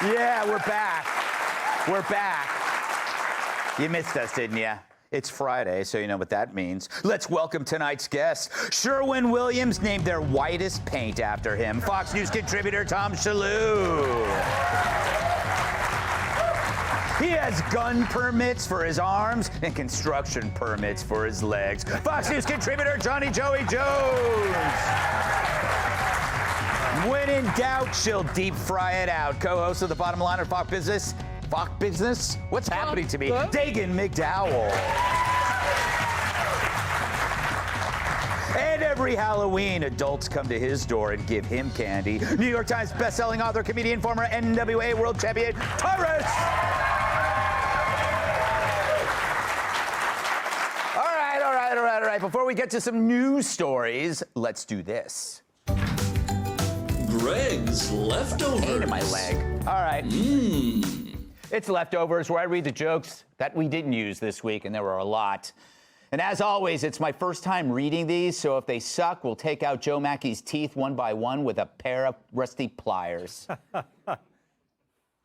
Yeah, we're back. We're back. You missed us, didn't you? It's Friday, so you know what that means. Let's welcome tonight's guest. Sherwin-Williams named their whitest paint after him. Fox News contributor Tom Shalhoub. He has gun permits for his arms and construction permits for his legs. Fox News contributor Johnny Joey Jones. When in doubt, she'll deep fry it out. Co-host of The Bottom Line of Fox Business. Fox Business? What's happening to me? Dagan McDowell. And every Halloween, adults come to his door and give him candy. New York Times bestselling author, comedian, former NWA world champion, Tyrus. All right. Before we get to some news stories, let's do this. Greg's Leftovers. Pain in my leg. All right. It's Leftovers, where I read the jokes that we didn't use this week, and there were a lot. And as always, it's my first time reading these, so if they suck, we'll take out Joe Mackey's teeth one by one with a pair of rusty pliers.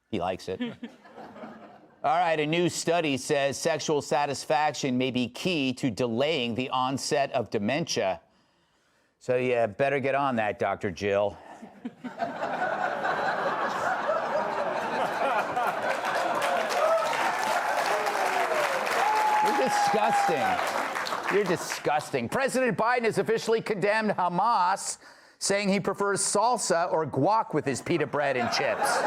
He likes it. All right, a new study says sexual satisfaction may be key to delaying the onset of dementia. So you better get on that, Dr. Jill. You're disgusting. You're disgusting. President Biden has officially condemned Hamas, saying he prefers salsa or guac with his pita bread and chips.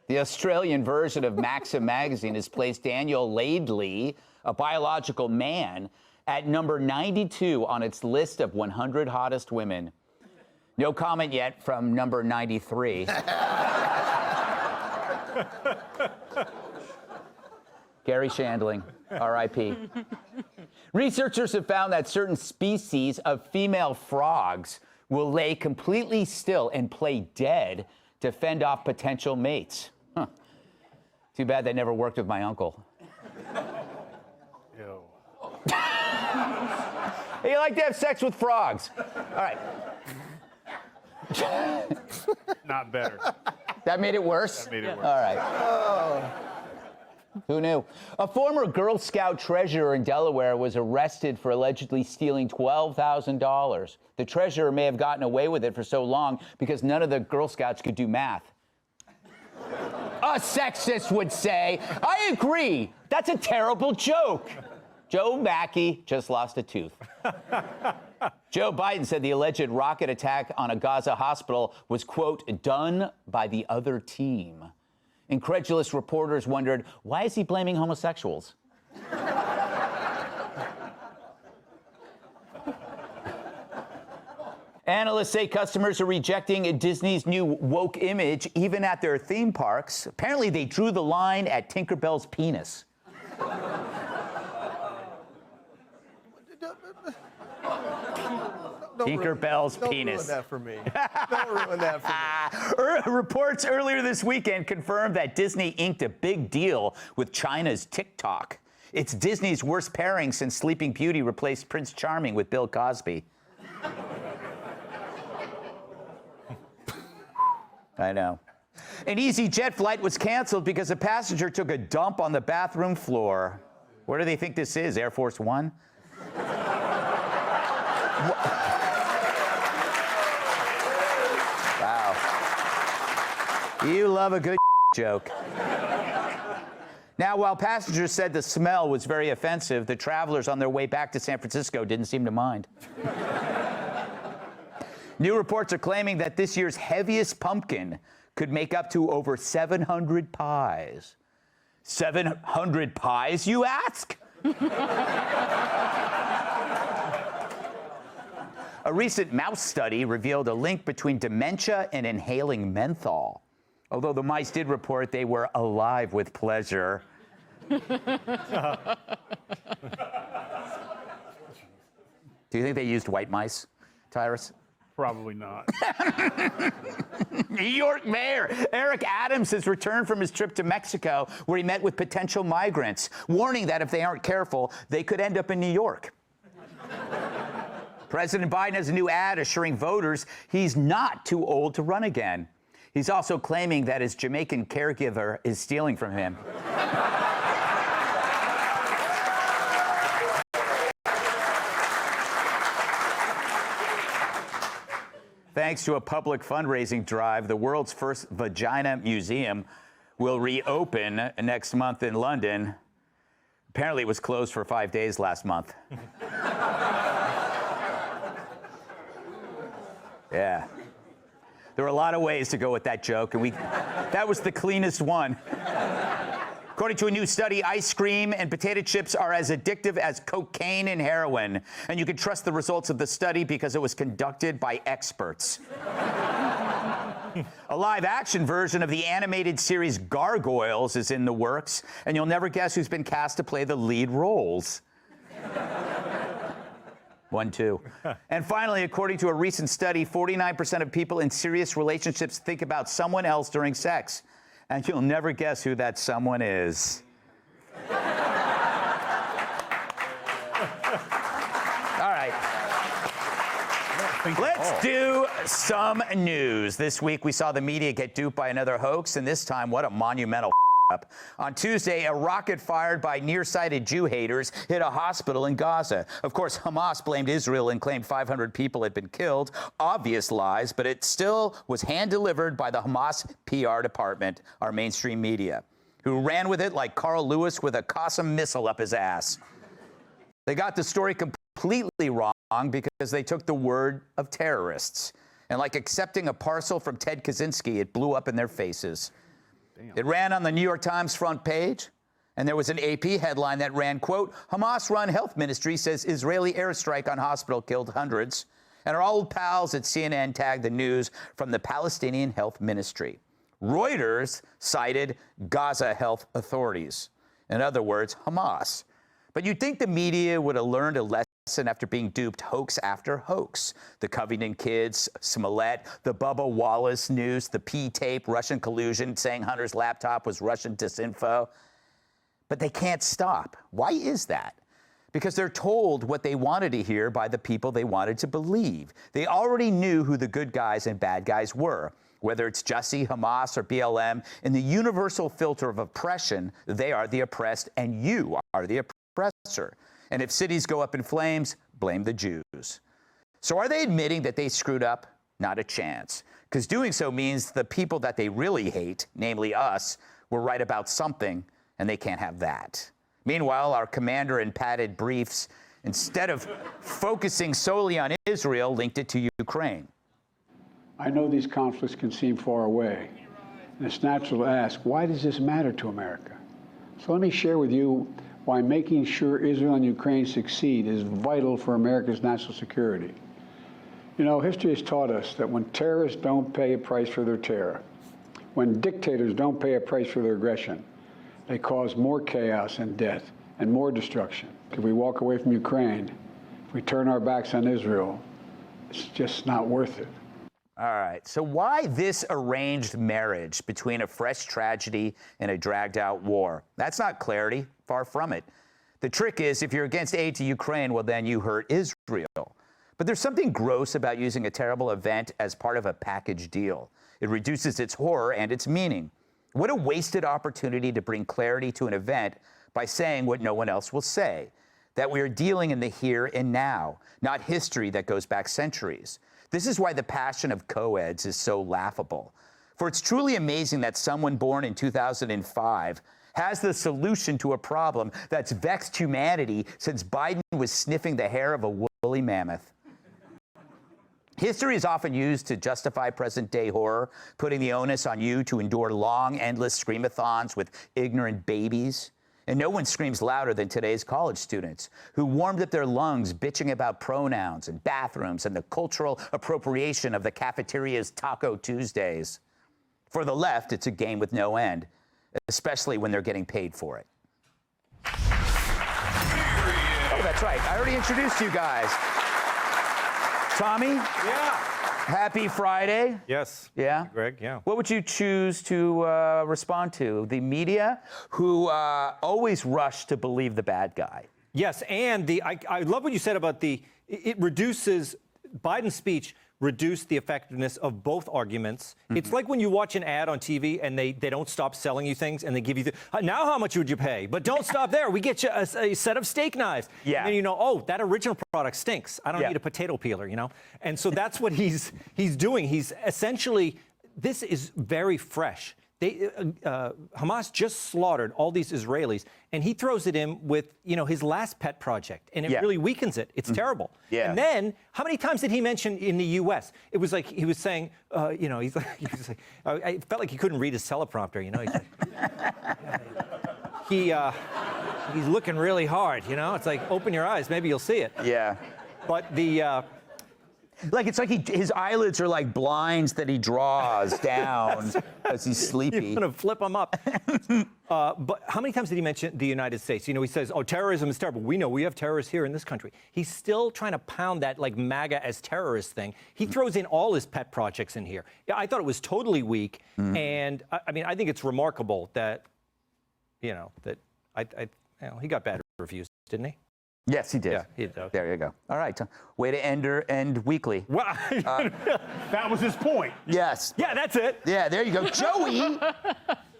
The Australian version of Maxim magazine has placed Daniel Laidley, a biological man, at number 92 on its list of 100 hottest women. No comment yet from number 93. Gary Shandling, R.I.P. Researchers have found that certain species of female frogs will lay completely still and play dead to fend off potential mates. Huh. Too bad they never worked with my uncle. Ew. You like to have sex with frogs. All right. Not better. That made it worse? That made it worse. All right. Oh. Who knew? A former Girl Scout treasurer in Delaware was arrested for allegedly stealing $12,000. The treasurer may have gotten away with it for so long because none of the Girl Scouts could do math. A sexist would say, I agree. That's a terrible joke. Joe Mackey just lost a tooth. Joe Biden said the alleged rocket attack on a Gaza hospital was, quote, done by the other team. Incredulous reporters wondered, why is he blaming homosexuals? Analysts say customers are rejecting Disney's new woke image, even at their theme parks. Apparently, they drew the line at Tinkerbell's penis. Tinkerbell's penis. Don't ruin that for me. Don't ruin that for me. Reports earlier this weekend confirmed that Disney inked a big deal with China's TikTok. It's Disney's worst pairing since Sleeping Beauty replaced Prince Charming with Bill Cosby. I know. An EasyJet flight was canceled because a passenger took a dump on the bathroom floor. Where do they think this is, Air Force One? Wow. You love a good joke. Now, while passengers said the smell was very offensive, the travelers on their way back to San Francisco didn't seem to mind. New reports are claiming that this year's heaviest pumpkin could make up to over 700 pies. 700 pies, you ask? A recent mouse study revealed a link between dementia and inhaling menthol, although the mice did report they were alive with pleasure. Do you think they used white mice, Tyrus? Probably not. New York Mayor Eric Adams has returned from his trip to Mexico, where he met with potential migrants, warning that if they aren't careful, they could end up in New York. President Biden has a new ad assuring voters he's not too old to run again. He's also claiming that his Jamaican caregiver is stealing from him. Thanks to a public fundraising drive, the world's first vagina museum will reopen next month in London. Apparently, it was closed for 5 days last month. Yeah. There were a lot of ways to go with that joke, and that was the cleanest one. According to a new study, ice cream and potato chips are as addictive as cocaine and heroin. And you can trust the results of the study because it was conducted by experts. A live-action version of the animated series Gargoyles is in the works, and you'll never guess who's been cast to play the lead roles. 1, 2. And finally, according to a recent study, 49% of people in serious relationships think about someone else during sex. And you'll never guess who that someone is. All right. Let's do some news. This week, we saw the media get duped by another hoax, and this time, what a monumental up. On Tuesday, a rocket fired by nearsighted Jew haters hit a hospital in Gaza. Of course, Hamas blamed Israel and claimed 500 people had been killed. Obvious lies, but it still was hand-delivered by the Hamas PR department, our mainstream media, who ran with it like Carl Lewis with a Qassam missile up his ass. They got the story completely wrong because they took the word of terrorists. And like accepting a parcel from Ted Kaczynski, it blew up in their faces. Damn. It ran on the New York Times front page, and there was an AP headline that ran, quote, Hamas-run health ministry says Israeli airstrike on hospital killed hundreds. And our old pals at CNN tagged the news from the Palestinian health ministry. Reuters cited Gaza health authorities. In other words, Hamas. But you'd think the media would have learned a lesson after being duped hoax after hoax. The Covington kids, Smollett, the Bubba Wallace news, the P-tape, Russian collusion, saying Hunter's laptop was Russian disinfo. But they can't stop. Why is that? Because they're told what they wanted to hear by the people they wanted to believe. They already knew who the good guys and bad guys were. Whether it's Jussie, Hamas, or BLM, in the universal filter of oppression, they are the oppressed and you are the oppressor. And if cities go up in flames, blame the Jews. So are they admitting that they screwed up? Not a chance. Because doing so means the people that they really hate, namely us, were right about something, and they can't have that. Meanwhile, our commander in padded briefs, instead of focusing solely on Israel, linked it to Ukraine. I know these conflicts can seem far away, and it's natural to ask, why does this matter to America? So let me share with you why making sure Israel and Ukraine succeed is vital for America's national security. You know, history has taught us that when terrorists don't pay a price for their terror, when dictators don't pay a price for their aggression, they cause more chaos and death and more destruction. If we walk away from Ukraine, if we turn our backs on Israel, it's just not worth it. All right, so why this arranged marriage between a fresh tragedy and a dragged-out war? That's not clarity, far from it. The trick is, if you're against aid to Ukraine, well, then you hurt Israel. But there's something gross about using a terrible event as part of a package deal. It reduces its horror and its meaning. What a wasted opportunity to bring clarity to an event by saying what no one else will say, that we are dealing in the here and now, not history that goes back centuries. This is why the passion of co-eds is so laughable. For it's truly amazing that someone born in 2005 has the solution to a problem that's vexed humanity since Biden was sniffing the hair of a woolly mammoth. History is often used to justify present-day horror, putting the onus on you to endure long, endless screamathons with ignorant babies. And no one screams louder than today's college students, who warmed up their lungs bitching about pronouns and bathrooms and the cultural appropriation of the cafeteria's Taco Tuesdays. For the left, it's a game with no end, especially when they're getting paid for it. Oh, that's right. I already introduced you guys. Tommy? Yeah. Happy Friday. Yes. Yeah? Greg, yeah. What would you choose to respond to? The media, who always rush to believe the bad guy, Yes, and I love what you said about it reduces, Biden's speech reduced the effectiveness of both arguments. It's like when you watch an ad on TV and they don't stop selling you things and they give you now how much would you pay? But don't stop there. We get you a set of steak knives. Yeah. And then you know, oh, that original product stinks. I don't need a potato peeler, you know? And so that's what he's doing. He's essentially, this is very fresh. Hamas just slaughtered all these Israelis, and he throws it in with, his last pet project, and it really weakens it. It's terrible. Yeah. And then, how many times did he mention in the U.S.? It was like he was saying, he's like, I felt like he couldn't read his teleprompter. He's like, he's looking really hard. It's like, open your eyes, maybe you'll see it. Yeah. But it's like his eyelids are like blinds that he draws down as he's sleepy. You're going to flip them up. But how many times did he mention the United States? He says, oh, terrorism is terrible. We know we have terrorists here in this country. He's still trying to pound that like MAGA as terrorist thing. He throws in all his pet projects in here. Yeah, I thought it was totally weak. And I think it's remarkable that, he got bad reviews, didn't he? Yes, he did. Yeah, he did. Okay. There you go. All right. Way to end weekly. Well, that was his point. Yes. Yeah, that's it. Yeah, there you go. Joey,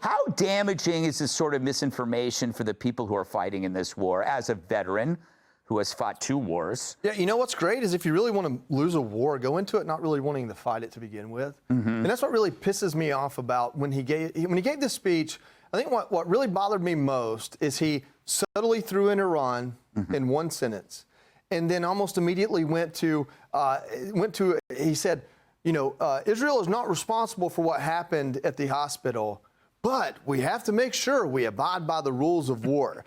how damaging is this sort of misinformation for the people who are fighting in this war as a veteran who has fought 2 wars? Yeah, what's great is if you really want to lose a war, go into it not really wanting to fight it to begin with. And that's what really pisses me off about when he gave this speech. I think what really bothered me most is he subtly threw in Iran in one sentence, and then almost immediately he said, Israel is not responsible for what happened at the hospital, but we have to make sure we abide by the rules of war.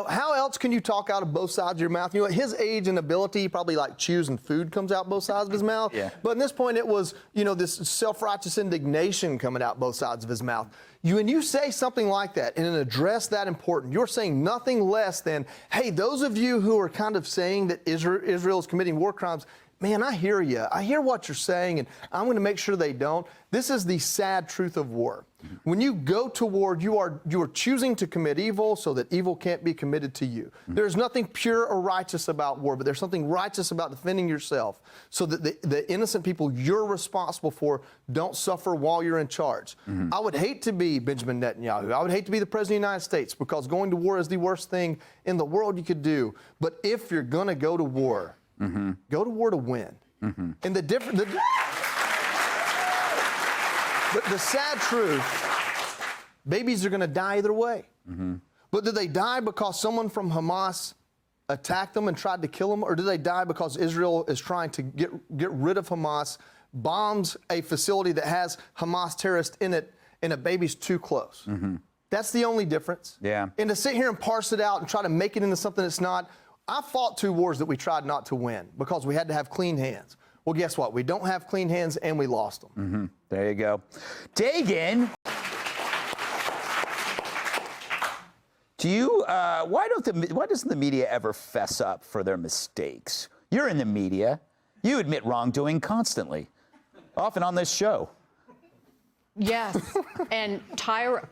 How else can you talk out of both sides of your mouth? At his age and ability, probably like choosing food comes out both sides of his mouth. Yeah. But at this point, it was, this self-righteous indignation coming out both sides of his mouth. When you say something like that in an address that important, you're saying nothing less than, hey, those of you who are kind of saying that Israel is committing war crimes, man, I hear you. I hear what you're saying, and I'm going to make sure they don't. This is the sad truth of war. When you go to war, you are choosing to commit evil so that evil can't be committed to you. There's nothing pure or righteous about war, but there's something righteous about defending yourself so that the innocent people you're responsible for don't suffer while you're in charge. I would hate to be Benjamin Netanyahu. I would hate to be the President of the United States because going to war is the worst thing in the world you could do. But if you're going to go to war, go to war to win. And the sad truth, babies are going to die either way. But do they die because someone from Hamas attacked them and tried to kill them, or do they die because Israel is trying to get rid of Hamas, bombs a facility that has Hamas terrorists in it, and a baby's too close? That's the only difference. Yeah. And to sit here and parse it out and try to make it into something that's not. I fought 2 wars that we tried not to win because we had to have clean hands. Well, guess what? We don't have clean hands, and we lost them. There you go. Dagan, why doesn't the media ever fess up for their mistakes? You're in the media. You admit wrongdoing constantly, often on this show. Yes, and Tyrus,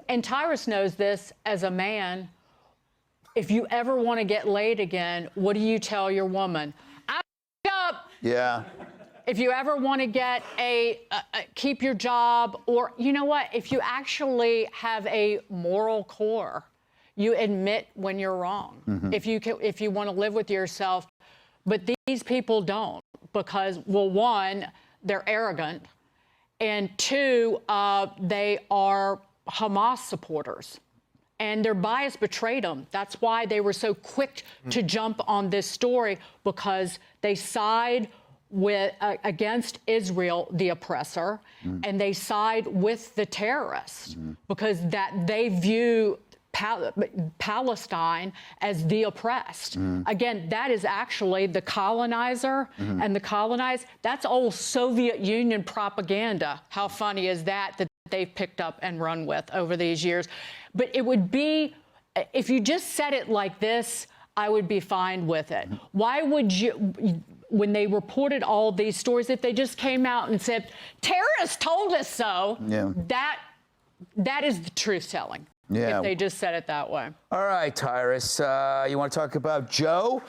and Tyrus knows this as a man. If you ever want to get laid again, what do you tell your woman? I'm up. Yeah. If you ever want to get keep your job, or you know what, if you actually have a moral core, you admit when you're wrong. If you want to live with yourself, but these people don't, because, well, 1, they're arrogant, and 2, they are Hamas supporters. And their bias betrayed them. That's why they were so quick to jump on this story, because they side with against Israel, the oppressor, and they side with the terrorists, because that they view Palestine as the oppressed. Again, that is actually the colonizer and the colonized. That's old Soviet Union propaganda. How funny is that they've picked up and run with over these years? But it would be, if you just said it like this, I would be fine with it. Why would you, when they reported all these stories, if they just came out and said, terrorists told us so, that is the truth telling. Yeah. if they just said it that way. All right, Tyrus, you want to talk about Joe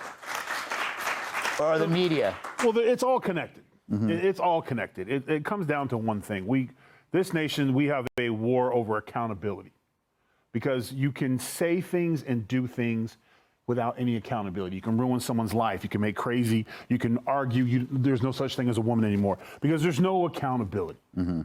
or the media? Well, it's all connected. It's all connected. It comes down to one thing. This nation, we have a war over accountability because you can say things and do things without any accountability. You can ruin someone's life. You can make crazy. You can argue. There's no such thing as a woman anymore because there's no accountability,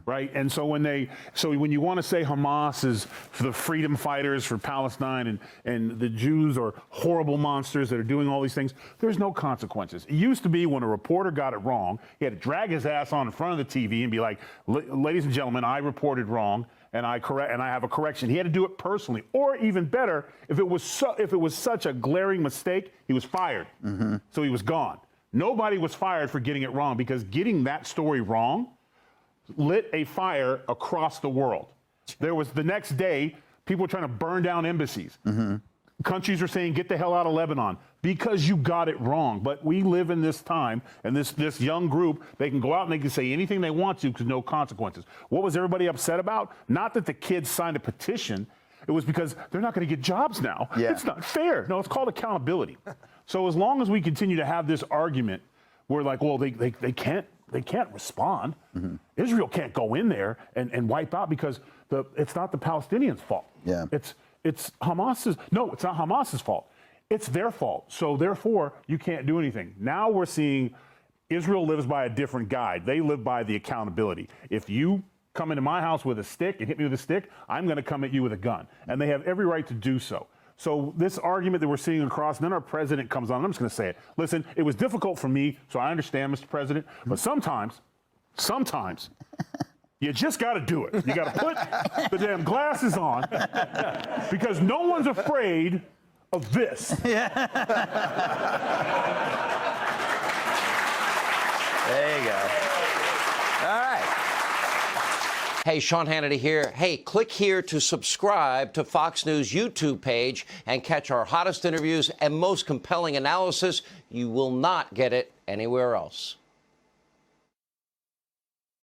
right? And so when you want to say Hamas is for the freedom fighters for Palestine and the Jews are horrible monsters that are doing all these things, there's no consequences. It used to be when a reporter got it wrong, he had to drag his ass on in front of the TV and be like, "Ladies and gentlemen, I reported wrong." And I have a correction. He had to do it personally, or even better, if it was such a glaring mistake, he was fired. So he was gone. Nobody was fired for getting it wrong because getting that story wrong lit a fire across the world. There was the next day, people were trying to burn down embassies. Countries were saying, "Get the hell out of Lebanon," because you got it wrong. But we live in this time, and this young group, they can go out and they can say anything they want to because no consequences. What was everybody upset about? Not that the kids signed a petition. It was because they're not going to get jobs now. Yeah. It's not fair. No, it's called accountability. So as long as we continue to have this argument where like, well, they can't respond. Israel can't go in there and wipe out because it's not the Palestinians' fault. Yeah. It's Hamas's. No, it's not Hamas's fault. It's their fault. So therefore, you can't do anything. Now we're seeing Israel lives by a different guide. They live by the accountability. If you come into my house with a stick and hit me with a stick, I'm going to come at you with a gun. And they have every right to do so. So this argument that we're seeing across, and then our president comes on, I'm just going to say it. Listen, it was difficult for me, so I understand, Mr. President, but sometimes, you just got to do it. You got to put the damn glasses on because no one's afraid of this. There you go. All right. Hey, Sean Hannity here. Hey, click here to subscribe to Fox News YouTube page and catch our hottest interviews and most compelling analysis. You will not get it anywhere else.